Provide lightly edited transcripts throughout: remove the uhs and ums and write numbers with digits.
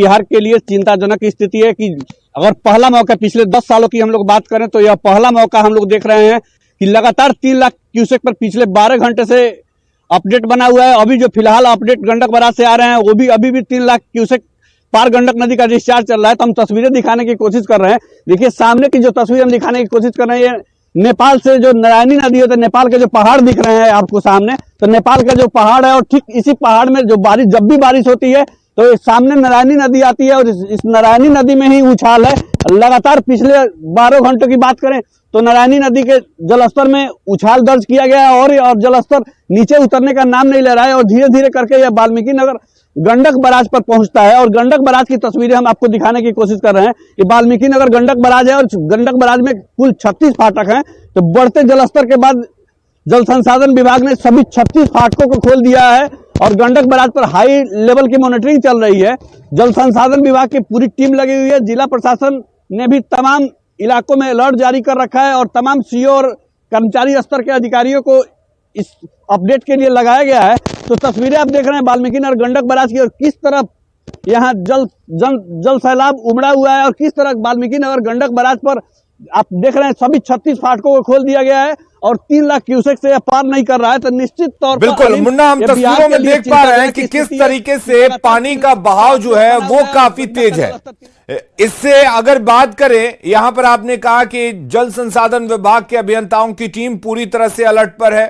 बिहार के लिए चिंताजनक स्थिति है कि अगर पहला मौका पिछले 10 सालों की हम लोग बात करें तो यह पहला मौका हम लोग देख रहे हैं कि लगातार 3 लाख क्यूसेक पर पिछले 12 घंटे से अपडेट बना हुआ है। अभी जो फिलहाल अपडेट गंडक बराज से आ रहे हैं वो भी अभी भी 3 लाख क्यूसेक पार गंडक नदी का डिस्चार्ज चल रहा है। तो हम तस्वीरें दिखाने की कोशिश कर रहे हैं। देखिए सामने की जो तस्वीर हम दिखाने की कोशिश कर रहे हैं, ये नेपाल से जो नारायणी नदी है, तो नेपाल के जो पहाड़ दिख रहे हैं आपको सामने, तो नेपाल का जो पहाड़ है और ठीक इसी पहाड़ में जो बारिश, जब भी बारिश होती है तो सामने नारायणी नदी आती है और इस नारायणी नदी में ही उछाल है। लगातार पिछले 12 घंटों की बात करें तो नारायणी नदी के जलस्तर में उछाल दर्ज किया गया है और जलस्तर नीचे उतरने का नाम नहीं ले रहा है और धीरे धीरे करके यह वाल्मीकि नगर गंडक बराज पर पहुंचता है। और गंडक बराज की तस्वीरें हम आपको दिखाने की कोशिश कर रहे हैं। ये वाल्मीकि नगर गंडक बराज है और गंडक बराज में कुल 36 फाटक हैं। तो बढ़ते जलस्तर के बाद जल संसाधन विभाग ने सभी 36 फाटकों को खोल दिया है और गंडक बराज पर हाई लेवल की मॉनिटरिंग चल रही है। जल संसाधन विभाग की पूरी टीम लगी हुई है। जिला प्रशासन ने भी तमाम इलाकों में अलर्ट जारी कर रखा है और तमाम सीओ और कर्मचारी स्तर के अधिकारियों को इस अपडेट के लिए लगाया गया है। तो तस्वीरें आप देख रहे हैं वाल्मीकि नगर गंडक बराज की और किस तरह यहाँ जल सैलाब उमड़ा हुआ है और किस तरह वाल्मीकि नगर गंडक बराज पर आप देख रहे हैं सभी 36 फाटकों को खोल दिया गया है और 3 लाख क्यूसेक से पार नहीं कर रहा है। तो निश्चित तौर पर बिल्कुल मुन्ना, हम तस्वीरों में देख पा रहे हैं कि किस तरीके से पानी का बहाव जो है वो काफी तेज है। इससे अगर बात करें, यहां पर आपने कहा कि जल संसाधन विभाग के अभियंताओं की टीम पूरी तरह से अलर्ट पर है।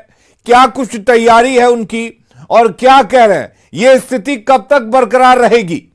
क्या कुछ तैयारी है उनकी और क्या कह रहे हैं, ये स्थिति कब तक बरकरार रहेगी?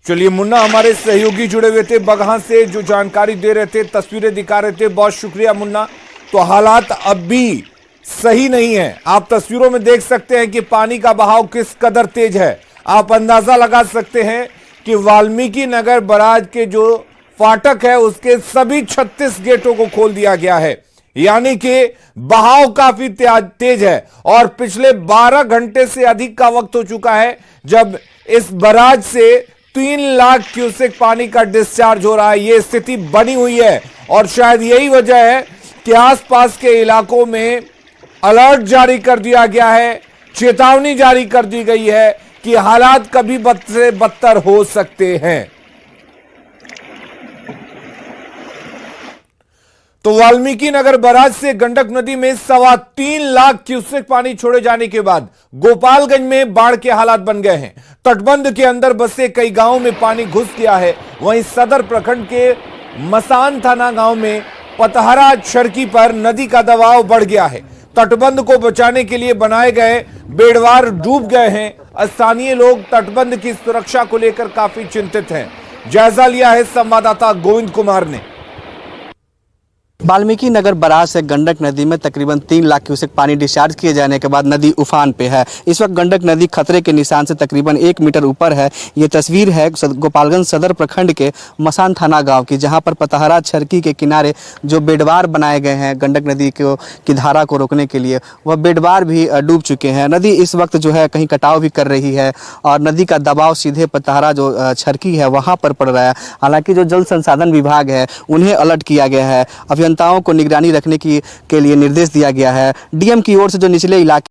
चलिए मुन्ना, हमारे सहयोगी जुड़े हुए थे बगहा से, जो जानकारी दे रहे थे, तस्वीरें दिखा रहे थे। बहुत शुक्रिया मुन्ना। तो हालात अब भी सही नहीं है। आप तस्वीरों में देख सकते हैं कि पानी का बहाव किस कदर तेज है। आप अंदाजा लगा सकते हैं कि वाल्मीकि नगर बराज के जो फाटक है उसके सभी 36 गेटों को खोल दिया गया है, यानी कि बहाव काफी तेज है। और पिछले 12 घंटे से अधिक का वक्त हो चुका है जब इस बराज से 3 लाख क्यूसेक पानी का डिस्चार्ज हो रहा है। यह स्थिति बनी हुई है और शायद यही वजह है कि आसपास के इलाकों में अलर्ट जारी कर दिया गया है, चेतावनी जारी कर दी गई है कि हालात कभी बद से बदतर हो सकते हैं। तो वाल्मीकि नगर बराज से गंडक नदी में 3.25 लाख क्यूसेक पानी छोड़े जाने के बाद गोपालगंज में बाढ़ के हालात बन गए हैं। तटबंध के अंदर बसे कई गांवों में पानी घुस गया है। वहीं सदर प्रखंड के मसान थाना गांव में पतहरा छरकी पर नदी का दबाव बढ़ गया है। तटबंध को बचाने के लिए बनाए गए बेड़वार डूब गए हैं। स्थानीय लोग तटबंध की सुरक्षा को लेकर काफी चिंतित हैं। जायजा लिया है संवाददाता गोविंद कुमार ने। वाल्मीकि नगर बराज से गंडक नदी में तकरीबन 3 लाख क्यूसेक पानी डिस्चार्ज किए जाने के बाद नदी उफान पे है। इस वक्त गंडक नदी खतरे के निशान से तकरीबन 1 मीटर ऊपर है। ये तस्वीर है गोपालगंज सदर प्रखंड के मसान थाना गांव की, जहां पर पतहरा छरकी के किनारे जो बेडवार बनाए गए हैं गंडक नदी की धारा को रोकने के लिए, वह बेडवार भी डूब चुके हैं। नदी इस वक्त जो है कहीं कटाव भी कर रही है और नदी का दबाव सीधे पतहरा जो छरकी है वहाँ पर पड़ रहा है। हालांकि जो जल संसाधन विभाग है उन्हें अलर्ट किया गया है, अभियंताओं को निगरानी रखने के लिए निर्देश दिया गया है। डीएम की ओर से जो निचले इलाके